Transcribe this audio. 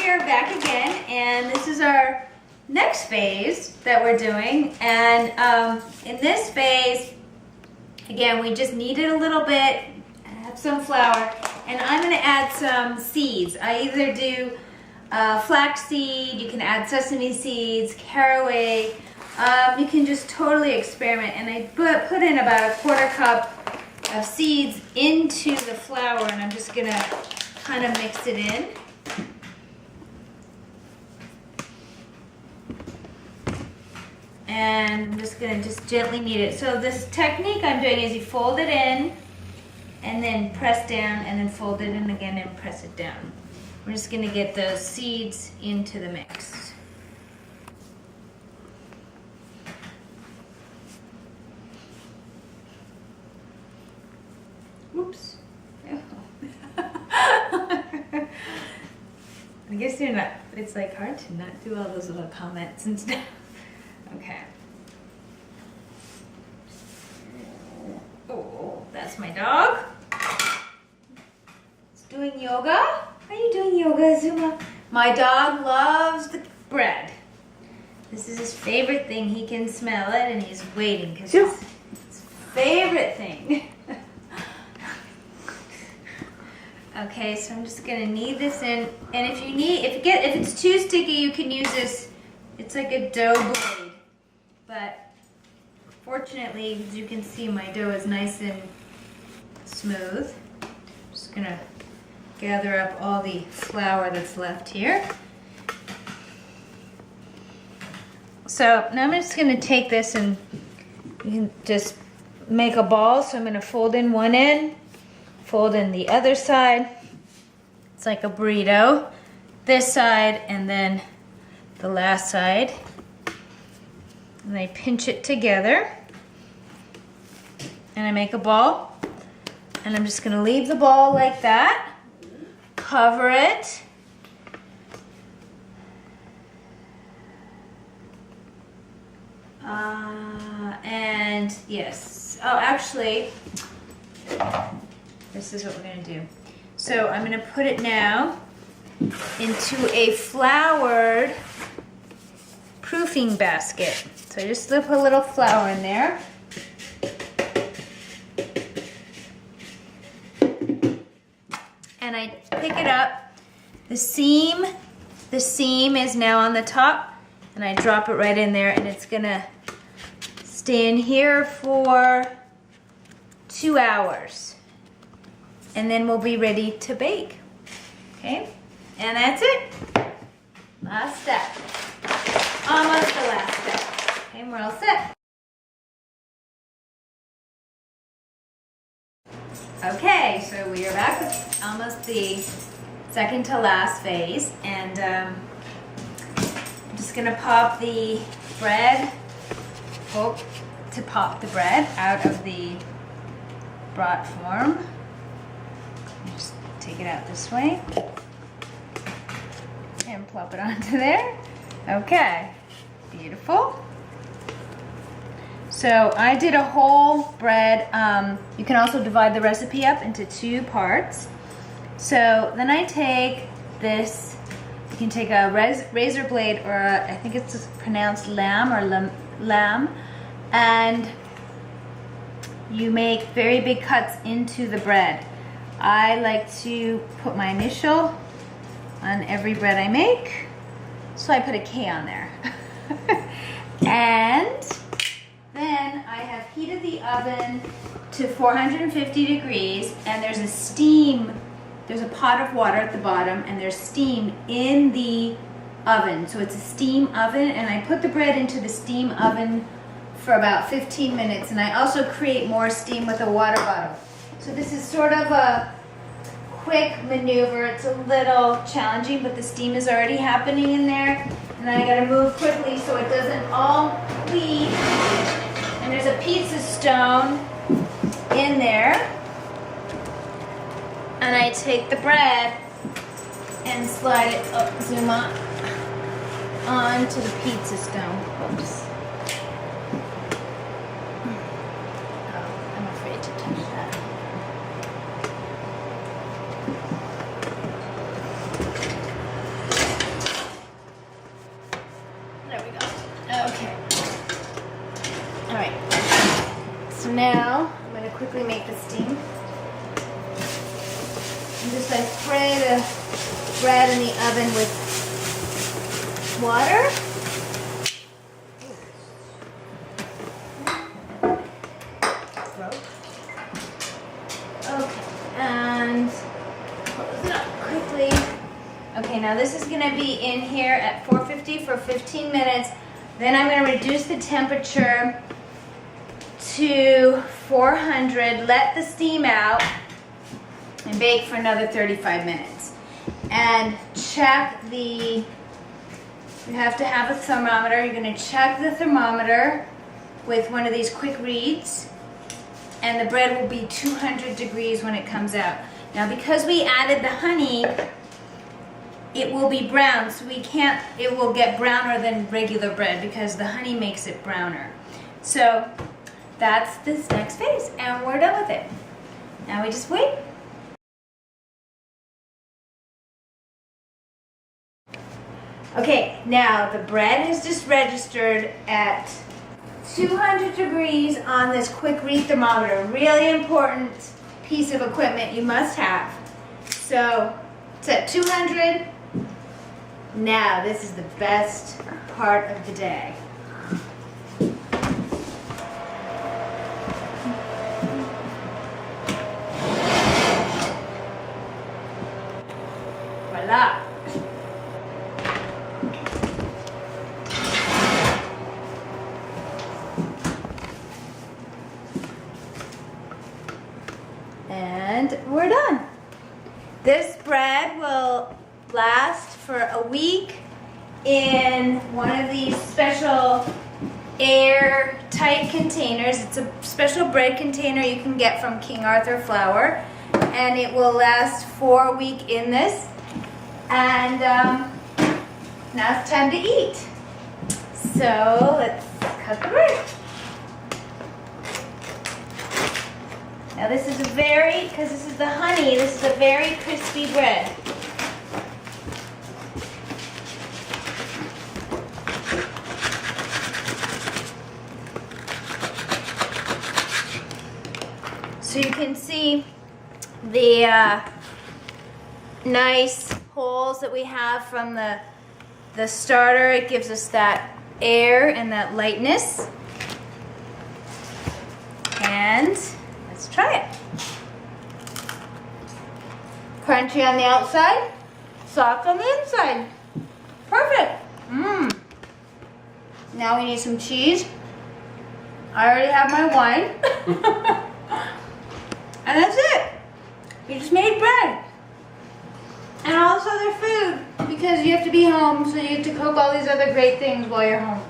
here back again, and this is our next phase that we're doing. And in this phase, again, we just knead it a little bit, add some flour, and I'm gonna add some seeds. I either do flax seed, you can add sesame seeds, caraway, you can just totally experiment. And I put in about a 1/4 cup of seeds into the flour, and I'm just gonna kind of mix it in. And I'm just gonna gently knead it. So this technique I'm doing is you fold it in and then press down and then fold it in again and press it down. We're just gonna get those seeds into the mix. Oops. I guess you're not, it's like hard to not do all those little comments and stuff. Okay. Oh, that's my dog. It's doing yoga. Are you doing yoga, Zuma? My dog loves the bread. This is his favorite thing. He can smell it and he's waiting because it's his favorite thing. Okay, so I'm just gonna knead this in, and if it's too sticky, you can use this. It's like a dough blade, but fortunately, as you can see, my dough is nice and smooth. I'm just gonna gather up all the flour that's left here. So now I'm just gonna take this and you can just make a ball. So I'm gonna fold in one end, fold in the other side. It's like a burrito. This side and then the last side. And I pinch it together. And I make a ball. And I'm just gonna leave the ball like that. Cover it. And yes. Oh, actually, this is what we're gonna do. So I'm gonna put it now into a floured proofing basket. So I just slip a little flour in there. And I pick it up. The seam is now on the top, and I drop it right in there, and it's gonna stay in here for 2 hours. And then we'll be ready to bake. Okay? And that's it. Last step. Almost the last step. Okay, we're all set. Okay, so we are back with almost the second to last phase, and I'm just gonna pop the bread, to pop the bread out of the brat form. Just take it out this way and plop it onto there. Okay, beautiful. So I did a whole bread. You can also divide the recipe up into 2 parts. So then I take this, you can take a razor blade, or I think it's pronounced lamb or lamb, and you make very big cuts into the bread. I like to put my initial on every bread I make, so I put a K on there. And then I have heated the oven to 450 degrees, and there's a steam, there's a pot of water at the bottom, and there's steam in the oven. So it's a steam oven, and I put the bread into the steam oven for about 15 minutes, and I also create more steam with a water bottle. So this is sort of a quick maneuver. It's a little challenging, but the steam is already happening in there, and I gotta move quickly so it doesn't all leak. And there's a pizza stone in there, and I take the bread and slide it up, zoom up, onto the pizza stone. Oops. Oh, I'm afraid to touch that. quickly make the steam. And just I spray the bread in the oven with water. Okay, and close it up quickly. Okay, now this is gonna be in here at 450 for 15 minutes. Then I'm gonna reduce the temperature to 400, let the steam out, and bake for another 35 minutes. And check you have to have a thermometer. You're gonna check the thermometer with one of these quick reads, and the bread will be 200 degrees when it comes out. Now because we added the honey, it will be brown, so it will get browner than regular bread because the honey makes it browner. So that's this next phase, and we're done with it. Now we just wait. Okay, now the bread is just registered at 200 degrees on this quick read thermometer. Really important piece of equipment you must have. So it's at 200. Now this is the best part of the day. Voila. And we're done. This bread will last for a week in one of these special airtight containers. It's a special bread container you can get from King Arthur Flour, and it will last for a week in this. And now it's time to eat. So let's cut the bread. Now this is because this is the honey, this is a very crispy bread. So you can see the nice holes that we have from the starter. It gives us that air and that lightness. And let's try it. Crunchy on the outside, soft on the inside. Perfect. Now we need some cheese. I already have my wine. And that's it. You just made bread. And all this other food, because you have to be home, so you have to cook all these other great things while you're home.